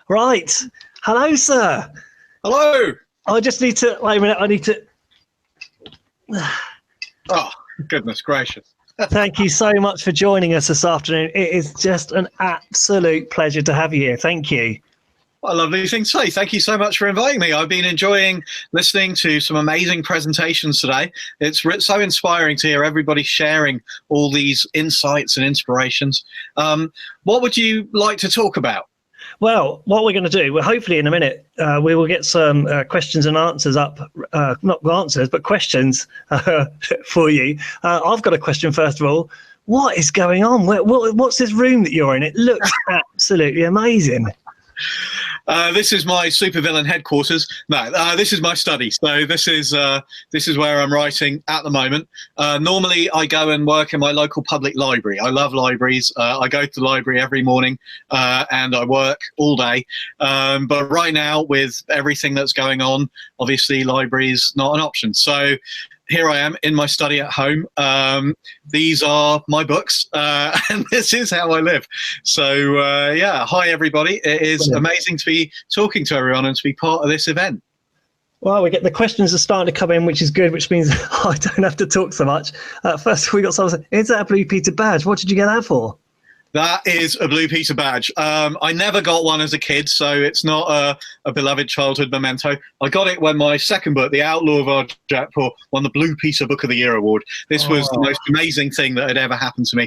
Right. Hello, sir. Hello. I just need to, wait a minute, I need to, Oh, goodness gracious. thank you so much for joining us this afternoon. It is just an absolute pleasure to have you here. Thank you. What a lovely thing to say. Thank you so much for inviting me. I've been enjoying listening to some amazing presentations today. It's so inspiring to hear everybody sharing all these insights and inspirations. What would you like to talk about? Well, what we're going to do, well, hopefully in a minute, we will get some questions and answers up, not answers, but questions for you. I've got a question, first of all. What is going on? What's this room that you're in? It looks absolutely amazing. This is my supervillain headquarters. No, this is my study. So this is where I'm writing at the moment. Normally, I go and work in my local public library. I love libraries. I go to the library every morning and I work all day. But right now, with everything that's going on, obviously, library's not an option. So here I am in my study at home. These are my books, and this is how I live. So, yeah, hi, everybody. It is amazing to be talking to everyone and to be part of this event. Well, we get the questions are starting to come in, which is good, which means I don't have to talk so much. First, we got someone saying, is that a Blue Peter badge? What did you get that for? That is a Blue Peter badge. I never got one as a kid, so it's not a beloved childhood memento. I got it when my second book, The Outlaw of Varjak Paw, won the Blue Peter Book of the Year award. This was the most amazing thing that had ever happened to me.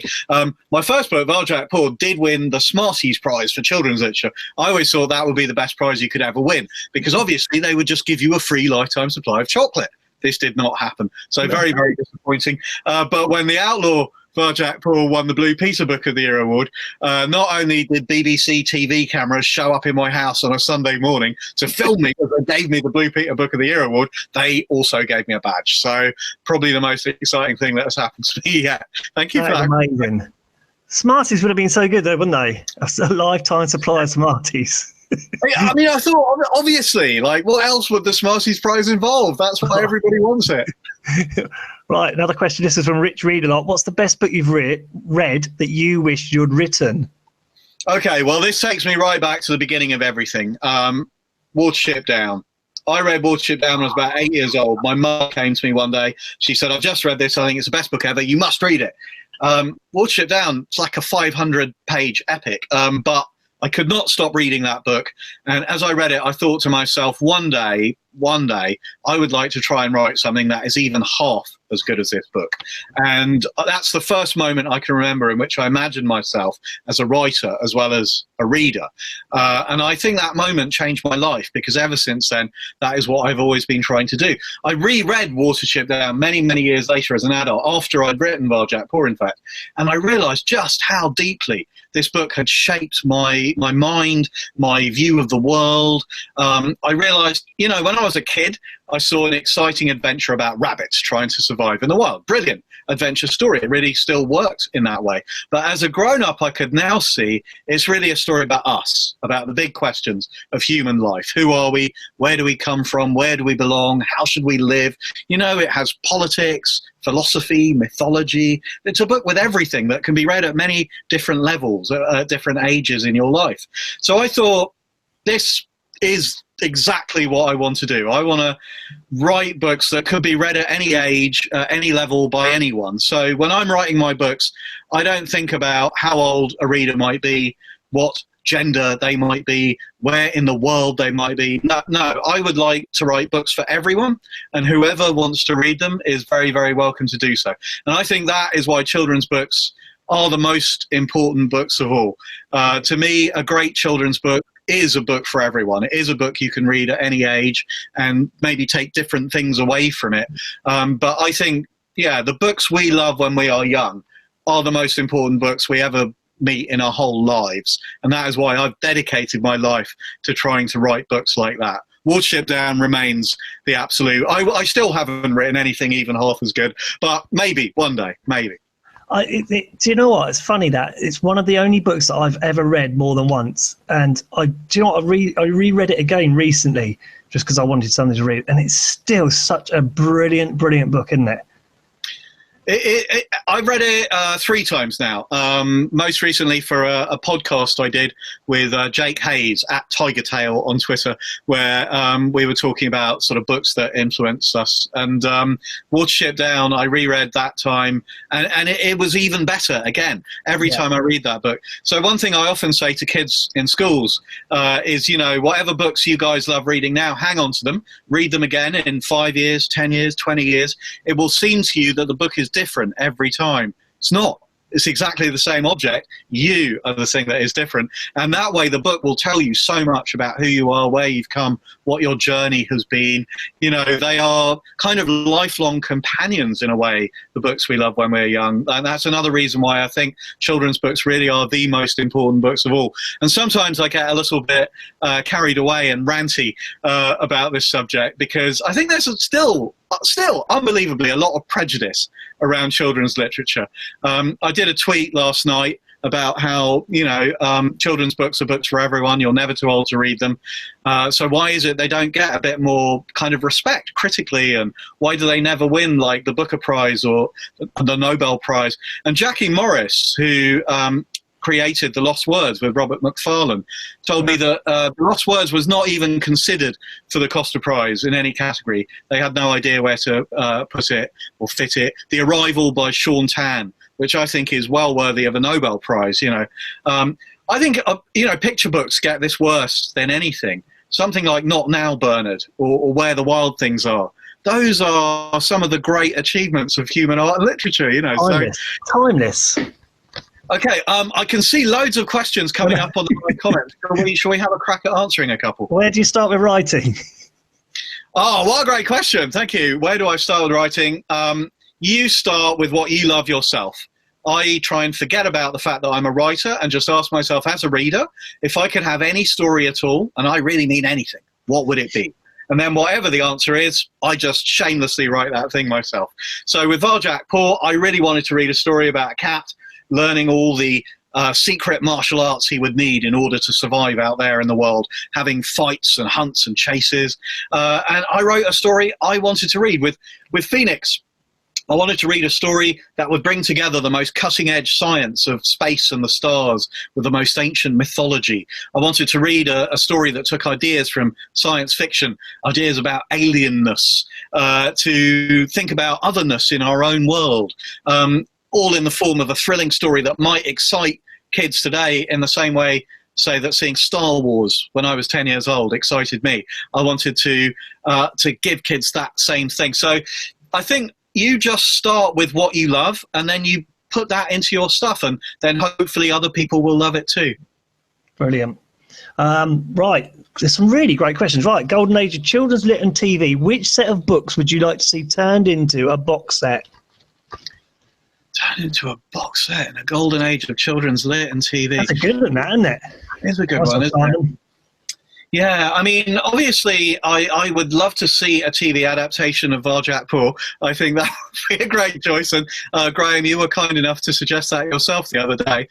My first book, Varjak Paw, did win the Smarties Prize for children's literature. I always thought that would be the best prize you could ever win, because obviously they would just give you a free lifetime supply of chocolate. This did not happen. So very, very disappointing. But when The Outlaw Varjak Paw won the Blue Peter Book of the Year award, not only did BBC TV cameras show up in my house on a Sunday morning to film me because they gave me the Blue Peter Book of the Year award, they also gave me a badge. So probably the most exciting thing that has happened to me yet. Thank you for that. Amazing. Smarties would have been so good though, wouldn't they? A lifetime supply of Smarties. I mean, I thought, obviously, like, what else would the Smarties Prize involve? That's why everybody wants it. Right, another question. This is from Rich Read-A-Lot. What's the best book you've read that you wish you'd written? Okay, well, this takes me right back to the beginning of everything. Watership Down. I read Watership Down when I was about 8 years old. My mum came to me one day. She said, I've just read this. I think it's the best book ever. You must read it. Watership Down, it's like a 500-page epic, but I could not stop reading that book. And as I read it, I thought to myself, one day, I would like to try and write something that is even half as good as this book. And that's the first moment I can remember in which I imagined myself as a writer as well as a reader. And I think that moment changed my life, because ever since then, that is what I've always been trying to do. I reread Watership Down many, many years later as an adult, after I'd written Varjak Paw, in fact, and I realized just how deeply this book had shaped my mind, my view of the world. I realized, when I was a kid, I saw an exciting adventure about rabbits trying to survive in the wild. Brilliant adventure story. It really still works in that way. But as a grown-up, I could now see it's really a story about us, about the big questions of human life. Who are we? Where do we come from? Where do we belong? How should we live? It has politics, philosophy, mythology. It's a book with everything that can be read at many different levels, at different ages in your life. So I thought, this is exactly what I want to do. I want to write books that could be read at any age, any level, by anyone. So when I'm writing my books, I don't think about how old a reader might be, what gender they might be, where in the world they might be. No, I would like to write books for everyone, and whoever wants to read them is very, very welcome to do so. And I think that is why children's books are the most important books of all. To me, a great children's book is a book for everyone. It is a book you can read at any age and maybe take different things away from it. But I think, the books we love when we are young are the most important books we ever meet in our whole lives. And that is why I've dedicated my life to trying to write books like that. Watership Down remains the absolute. I still haven't written anything even half as good, but maybe one day, maybe. Do you know what? It's funny that it's one of the only books that I've ever read more than once. And I reread it again recently just because I wanted something to read. And it's still such a brilliant, brilliant book, isn't it? I've read it 3 times now. Most recently for a podcast I did with Jake Hayes at Tiger Tail on Twitter, where we were talking about sort of books that influenced us. And Watership Down, I reread that time, and it was even better again every time I read that book. So one thing I often say to kids in schools is, whatever books you guys love reading now, hang on to them, read them again in 5 years, 10 years, 20 years. It will seem to you that the book is different every time. It's not. It's exactly the same object. You are the thing that is different. And that way the book will tell you so much about who you are, where you've come, what your journey has been. They are kind of lifelong companions in a way, the books we love when we're young. And that's another reason why I think children's books really are the most important books of all. And sometimes I get a little bit carried away and ranty about this subject, because I think there's still unbelievably a lot of prejudice around children's literature. I did a tweet last night about how, children's books are books for everyone. You're never too old to read them. So why is it they don't get a bit more kind of respect critically? And why do they never win like the Booker Prize or the Nobel Prize? And Jackie Morris, who created The Lost Words with Robert Macfarlane, told me that The Lost Words was not even considered for the Costa Prize in any category. They had no idea where to put it or fit it. The Arrival by Sean Tan, which I think is well worthy of a Nobel Prize. I think picture books get this worse than anything. Something like Not Now, Bernard, or Where the Wild Things Are. Those are some of the great achievements of human art and literature. Timeless. Okay, I can see loads of questions coming up on the comments. Shall we have a crack at answering a couple? Where do you start with writing? Oh, what a great question. Thank you. Where do I start with writing? You start with what you love yourself. I try and forget about the fact that I'm a writer and just ask myself as a reader, if I could have any story at all, and I really mean anything, what would it be? And then whatever the answer is, I just shamelessly write that thing myself. So with Varjak Paw, I really wanted to read a story about a cat learning all the secret martial arts he would need in order to survive out there in the world, having fights and hunts and chases. And I wrote a story I wanted to read with Phoenix. I wanted to read a story that would bring together the most cutting-edge science of space and the stars with the most ancient mythology. I wanted to read a story that took ideas from science fiction, ideas about alienness, to think about otherness in our own world, all in the form of a thrilling story that might excite kids today in the same way, say, that seeing Star Wars when I was 10 years old excited me. I wanted to give kids that same thing. So I think you just start with what you love, and then you put that into your stuff, and then hopefully other people will love it too. Brilliant. Right, there's some really great questions. Right, Golden Age of Children's Lit and TV. Which set of books would you like to see turned into a box set? Turned into a box set in a golden age of children's lit and TV. That's a good one, isn't it? It's a good one, isn't it? Yeah, I mean, obviously, I would love to see a TV adaptation of Varjak Paw. I think that would be a great choice. And Graham, you were kind enough to suggest that yourself the other day.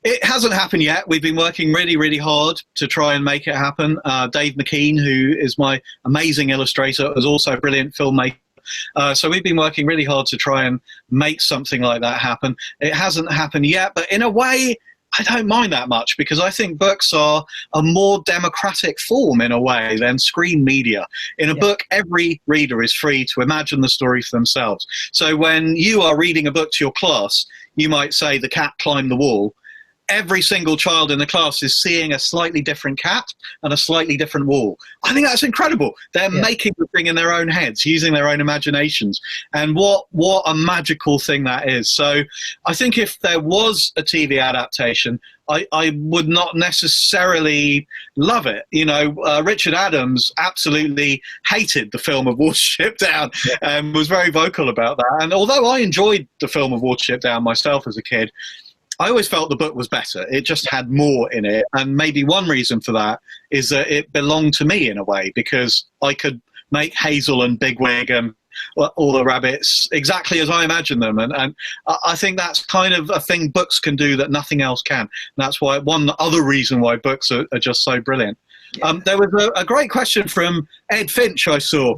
It hasn't happened yet. We've been working really, really hard to try and make it happen. Dave McKean, who is my amazing illustrator, is also a brilliant filmmaker. So we've been working really hard to try and make something like that happen. It hasn't happened yet, but in a way, I don't mind that much, because I think books are a more democratic form in a way than screen media. In a book, every reader is free to imagine the story for themselves. So when you are reading a book to your class, you might say The Cat Climbed the Wall. Every single child in the class is seeing a slightly different cat and a slightly different wall. I think that's incredible. They're making the thing in their own heads, using their own imaginations. And what a magical thing that is. So I think if there was a TV adaptation, I would not necessarily love it. Richard Adams absolutely hated the film of Watership Down and was very vocal about that. And although I enjoyed the film of Watership Down myself as a kid, I always felt the book was better. It just had more in it. And maybe one reason for that is that it belonged to me in a way, because I could make Hazel and Bigwig and all the rabbits exactly as I imagine them. And I think that's kind of a thing books can do that nothing else can. And that's why one other reason why books are just so brilliant. There was a great question from Ed Finch I saw,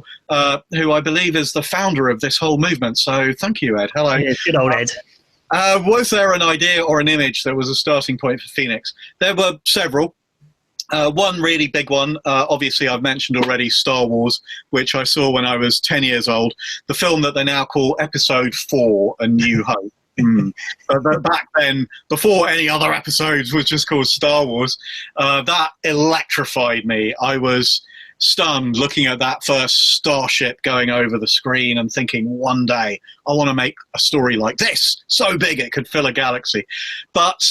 who I believe is the founder of this whole movement. So thank you, Ed. Hello. Yeah, good old Ed. Was there an idea or an image that was a starting point for Phoenix? There were several. One really big one, obviously I've mentioned already, Star Wars, which I saw when I was 10 years old. The film that they now call Episode 4, A New Hope. But back then, before any other episodes was just called Star Wars, that electrified me. I was stunned looking at that first starship going over the screen and thinking, one day I want to make a story like this, so big it could fill a galaxy. But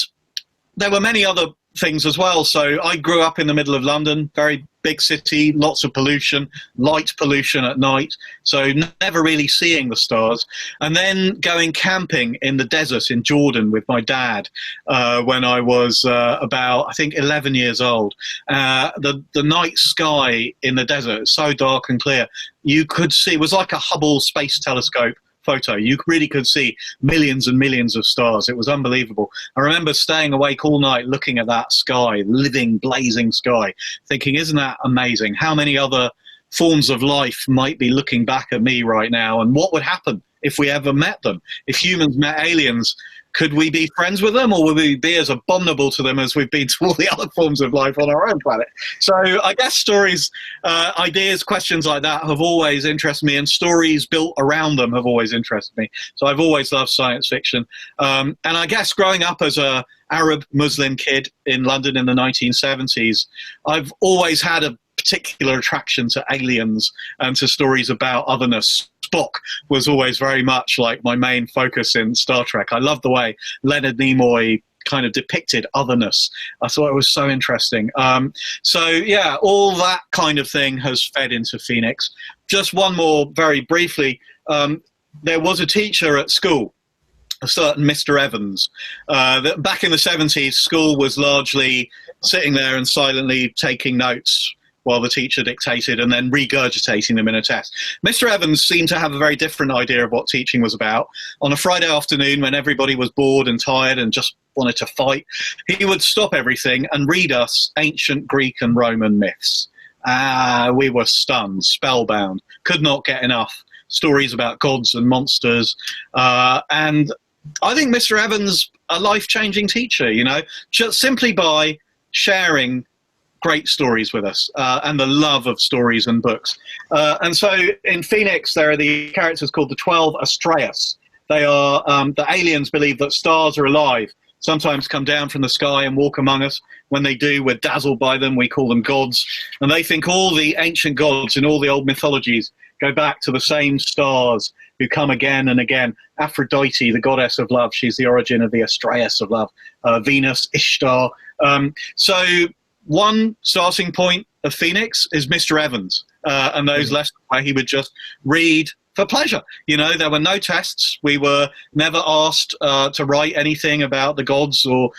there were many other things as well. So I grew up in the middle of London, very big city, lots of pollution, light pollution at night, so never really seeing the stars. And then going camping in the desert in Jordan with my dad when I was about, I think, 11 years old. The night sky in the desert, so dark and clear, you could see, it was like a Hubble Space Telescope photo. You really could see millions and millions of stars. It was unbelievable. I remember staying awake all night looking at that sky, living, blazing sky, thinking, isn't that amazing? How many other forms of life might be looking back at me right now? And what would happen if we ever met them? If humans met aliens, could we be friends with them, or would we be as abominable to them as we've been to all the other forms of life on our own planet? So I guess stories, ideas, questions like that have always interested me, and stories built around them have always interested me. So I've always loved science fiction. And I guess growing up as a Arab Muslim kid in London in the 1970s, I've always had a particular attraction to aliens and to stories about otherness. Spock was always very much like my main focus in Star Trek. I loved the way Leonard Nimoy kind of depicted otherness. I thought it was so interesting. So yeah, all that kind of thing has fed into Phoenix. Just one more very briefly. There was a teacher at school, a certain Mr. Evans. Back in the 70s, school was largely sitting there and silently taking notes while the teacher dictated and then regurgitating them in a test. Mr. Evans seemed to have a very different idea of what teaching was about. On a Friday afternoon when everybody was bored and tired and just wanted to fight, he would stop everything and read us ancient Greek and Roman myths. We were stunned, spellbound, could not get enough. Stories about gods and monsters. And I think Mr. Evans, a life-changing teacher, you know, just simply by sharing great stories with us and the love of stories and books. And so in Phoenix, there are the characters called the 12 Astraeus. They are, the aliens believe that stars are alive, sometimes come down from the sky and walk among us. When they do, we're dazzled by them. We call them gods. And they think all the ancient gods in all the old mythologies go back to the same stars who come again and again. Aphrodite, the goddess of love, she's the origin of the Astraeus of love. Venus, Ishtar. So one starting point of Phoenix is Mr. Evans and those lessons where he would just read for pleasure. You know, there were no tests. We were never asked to write anything about the gods or,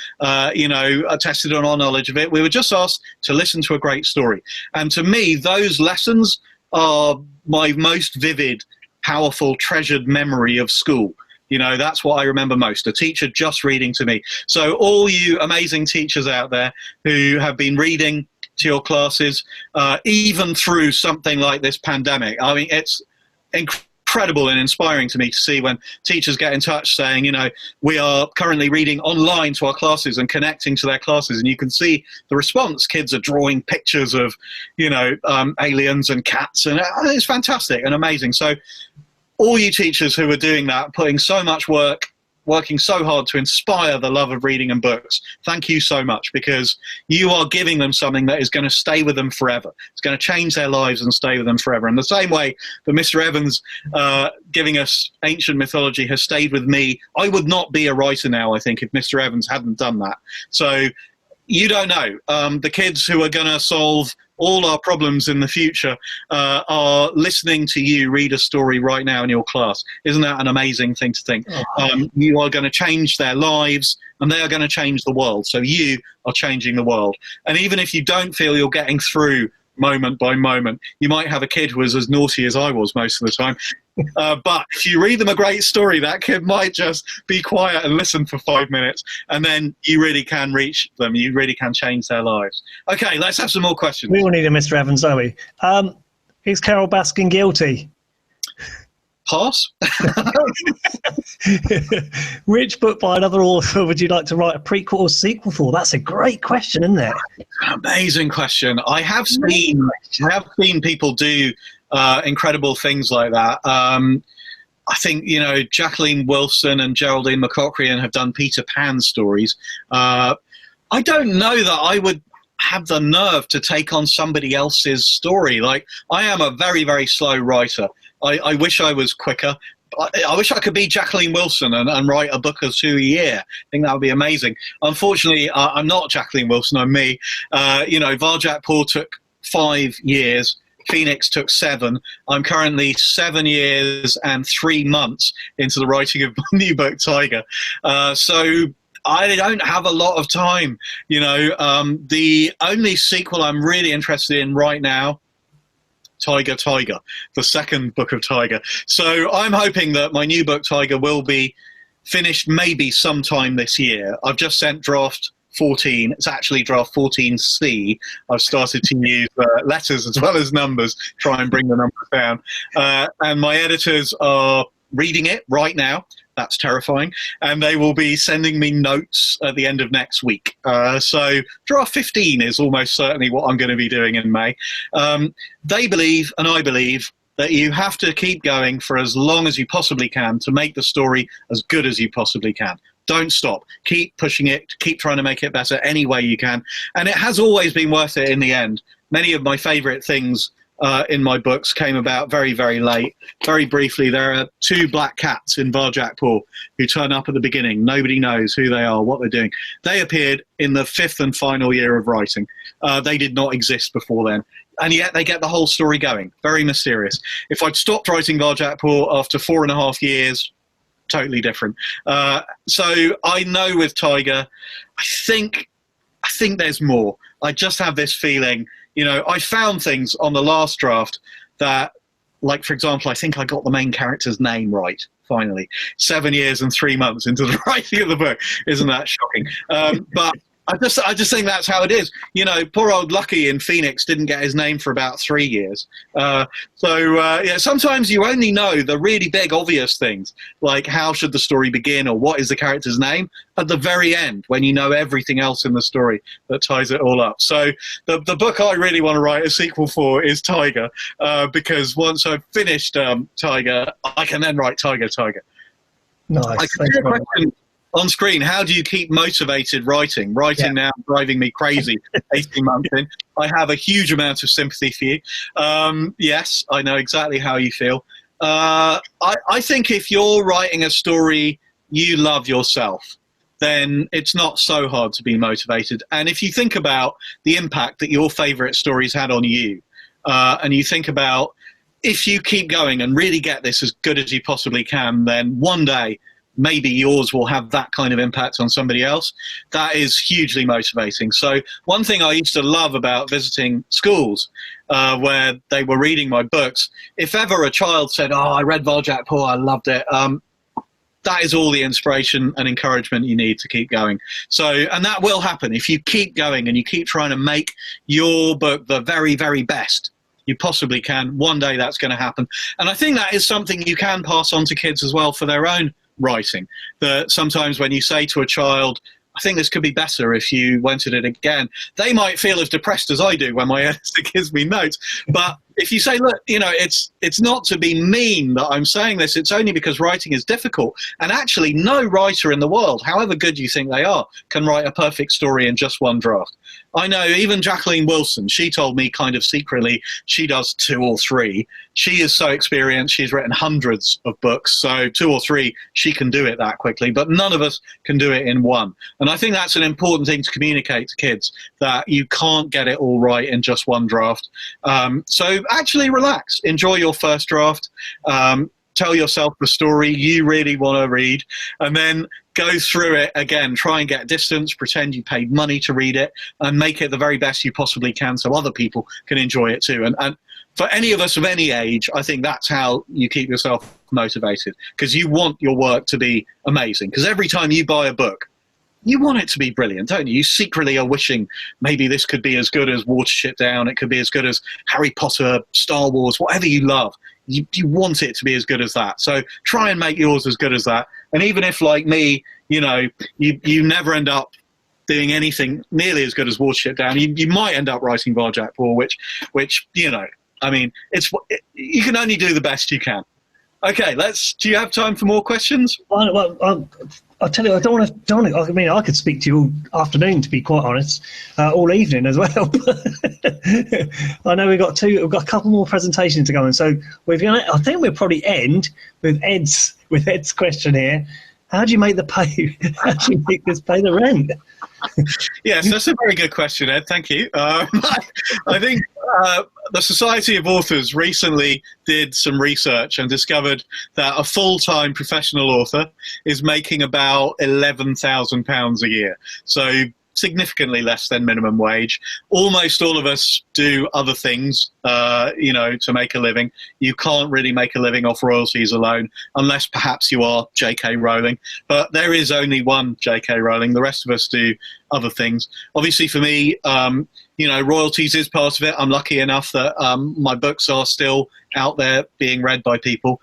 you know, tested on our knowledge of it. We were just asked to listen to a great story. And to me, those lessons are my most vivid, powerful, treasured memory of school. You know, that's what I remember most, a teacher just reading to me. So all you amazing teachers out there who have been reading to your classes, even through something like this pandemic, I mean, it's incredible and inspiring to me to see when teachers get in touch saying, you know, we are currently reading online to our classes and connecting to their classes. And you can see the response. Kids are drawing pictures of, you know, aliens and cats. And it's fantastic and amazing. So all you teachers who are doing that, putting so much work, working so hard to inspire the love of reading and books, thank you so much, because you are giving them something that is going to stay with them forever. It's going to change their lives and stay with them forever. And the same way that Mr. Evans giving us ancient mythology has stayed with me. I would not be a writer now, I think, if Mr. Evans hadn't done that. So you don't know. The kids who are going to solve all our problems in the future are listening to you read a story right now in your class. Isn't that an amazing thing to think? You are going to change their lives and they are going to change the world. So you are changing the world. And even if you don't feel you're getting through moment by moment, you might have a kid who was as naughty as I was most of the time. But if you read them a great story, that kid might just be quiet and listen for 5 minutes, and then you really can reach them. You really can change their lives. Okay, let's have some more questions. We all need a Mr. Evans, don't we? Is Carol Baskin guilty? Pass. Which book by another author would you like to write a prequel or sequel for? That's a great question, isn't it? Amazing question. I have seen people do incredible things like that. I think, Jacqueline Wilson and Geraldine McCaughrean have done Peter Pan stories. I don't know that I would have the nerve to take on somebody else's story. Like, I am a very, very slow writer. I wish I was quicker. I wish I could be Jacqueline Wilson and write a book or two a year. I think that would be amazing. Unfortunately, I'm not Jacqueline Wilson. I'm me. Varjak Paw took 5 years. Phoenix took 7. I'm currently 7 years and 3 months into the writing of my new book, Tiger. So I don't have a lot of time. The only sequel I'm really interested in right now, Tiger, the second book of Tiger. So I'm hoping that my new book, Tiger, will be finished maybe sometime this year. I've just sent draft 14. It's actually draft 14C. I've started to use letters as well as numbers, try and bring the numbers down. And my editors are reading it right now. That's terrifying. And they will be sending me notes at the end of next week. So draft 15 is almost certainly what I'm going to be doing in May. They believe, and I believe, that you have to keep going for as long as you possibly can to make the story as good as you possibly can. Don't stop. Keep pushing it. Keep trying to make it better any way you can. And it has always been worth it in the end. Many of my favorite things in my books came about very, very late. Very briefly, there are 2 black cats in Varjak Paw who turn up at the beginning. Nobody knows who they are, what they're doing. They appeared in the 5th and final year of writing. They did not exist before then. And yet they get the whole story going. Very mysterious. If I'd stopped writing Varjak Paw after 4.5 years, totally different. So I know with Tiger, I think there's more. I just have this feeling. I found things on the last draft that, like, for example, I think I got the main character's name right, finally. 7 years and 3 months into the writing of the book. Isn't that shocking? But I just think that's how it is. Poor old Lucky in Phoenix didn't get his name for about 3 years. Sometimes you only know the really big, obvious things, like how should the story begin or what is the character's name, at the very end, when you know everything else in the story that ties it all up. So the book I really want to write a sequel for is Tiger, because once I've finished Tiger, I can then write Tiger. Nice. I can see a question on screen. How do you keep motivated writing? Writing now driving me crazy 18 months in. I have a huge amount of sympathy for you. Yes, I know exactly how you feel. I think if you're writing a story you love yourself, then it's not so hard to be motivated. And if you think about the impact that your favorite stories had on you, and you think about if you keep going and really get this as good as you possibly can, then one day maybe yours will have that kind of impact on somebody else. That is hugely motivating. So one thing I used to love about visiting schools where they were reading my books, if ever a child said, "Oh, I read Varjak Paw, I loved it," that is all the inspiration and encouragement you need to keep going. So, and that will happen if you keep going and you keep trying to make your book the very, very best you possibly can. One day that's going to happen. And I think that is something you can pass on to kids as well for their own writing. That sometimes when you say to a child, "I think this could be better if you went at it again," they might feel as depressed as I do when my editor gives me notes. But if you say, "Look, it's not to be mean that I'm saying this, it's only because writing is difficult," and actually no writer in the world, however good you think they are, can write a perfect story in just one draft. I know even Jacqueline Wilson, she told me kind of secretly she does 2 or 3. She is so experienced, she's written hundreds of books, so 2 or 3, she can do it that quickly, but none of us can do it in one. And I think that's an important thing to communicate to kids, that you can't get it all right in just one draft. So actually relax, enjoy your first draft, tell yourself the story you really want to read, and then go through it again. Try and get distance, pretend you paid money to read it, and make it the very best you possibly can so other people can enjoy it too. And for any of us of any age, I think that's how you keep yourself motivated, because you want your work to be amazing. Because every time you buy a book, you want it to be brilliant, don't you? You secretly are wishing maybe this could be as good as Watership Down. It could be as good as Harry Potter, Star Wars, whatever you love. You want it to be as good as that. So try and make yours as good as that. And even if, like me, you never end up doing anything nearly as good as Watership Down, you might end up writing Varjak Paw, which I mean, you can only do the best you can. Okay, do you have time for more questions? Well, I'll tell you, I don't want to. I mean, I could speak to you all afternoon, to be quite honest, all evening as well. I know we've got a couple more presentations to go on, so I think we'll probably end with Ed's question here. How do you make How do you make this pay the rent? Yes, that's a very good question, Ed. Thank you. I think the Society of Authors recently did some research and discovered that a full-time professional author is making about £11,000 a year. So significantly less than minimum wage. Almost all of us do other things, to make a living. You can't really make a living off royalties alone, unless perhaps you are J.K. Rowling. But there is only one J.K. Rowling. The rest of us do other things. Obviously, for me, royalties is part of it. I'm lucky enough that my books are still out there being read by people.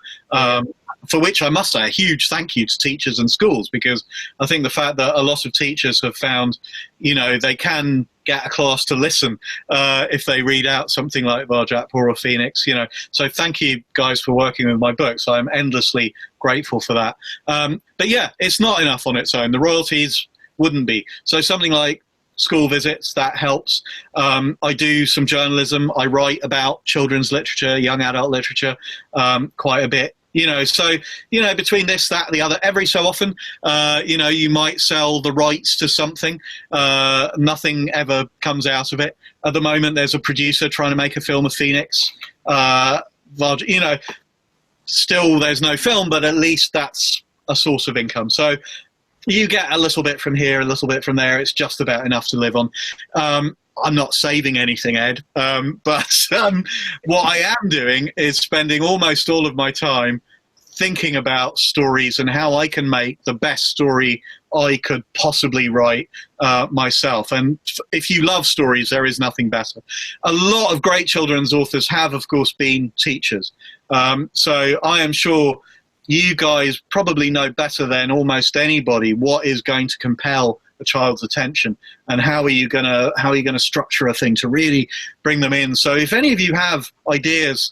For which I must say a huge thank you to teachers and schools, because I think the fact that a lot of teachers have found, they can get a class to listen if they read out something like Varjak Paw or Phoenix, So thank you guys for working with my books. I'm endlessly grateful for that. But yeah, it's not enough on its own. The royalties wouldn't be. So something like school visits, that helps. I do some journalism. I write about children's literature, young adult literature, quite a bit. So, between this, that, the other, every so often, you might sell the rights to something. Nothing ever comes out of it. At the moment, there's a producer trying to make a film of Phoenix. Still there's no film, but at least that's a source of income. So you get a little bit from here, a little bit from there. It's just about enough to live on. I'm not saving anything, Ed, but what I am doing is spending almost all of my time thinking about stories and how I can make the best story I could possibly write myself. And if you love stories, there is nothing better. A lot of great children's authors have, of course, been teachers. So I am sure you guys probably know better than almost anybody what is going to compel a child's attention, and how are you gonna structure a thing to really bring them in. So if any of you have ideas,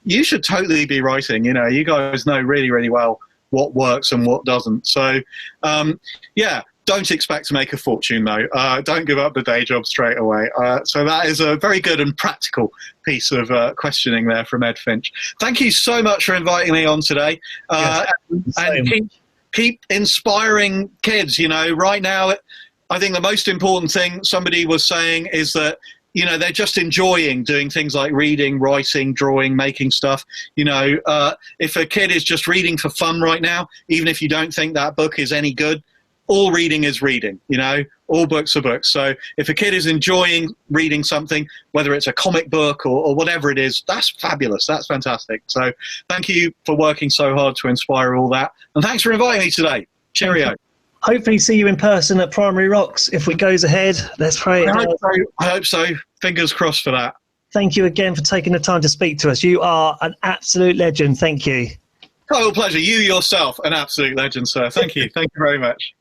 you should totally be writing. You guys know really, really well what works and what doesn't. So don't expect to make a fortune though. Don't give up the day job straight away. So that is a very good and practical piece of questioning there from Ed Finch. Thank you so much for inviting me on today. And keep inspiring kids. Right now, I think the most important thing somebody was saying is that, they're just enjoying doing things like reading, writing, drawing, making stuff. If a kid is just reading for fun right now, even if you don't think that book is any good, all reading is reading, all books are books. So if a kid is enjoying reading something, whether it's a comic book or whatever it is, that's fabulous. That's fantastic. So thank you for working so hard to inspire all that. And thanks for inviting me today. Cheerio. Hopefully see you in person at Primary Rocks if it goes ahead. Let's pray. I hope so. Fingers crossed for that. Thank you again for taking the time to speak to us. You are an absolute legend. Thank you. Total pleasure. You yourself, an absolute legend, sir. Thank you. Thank you very much.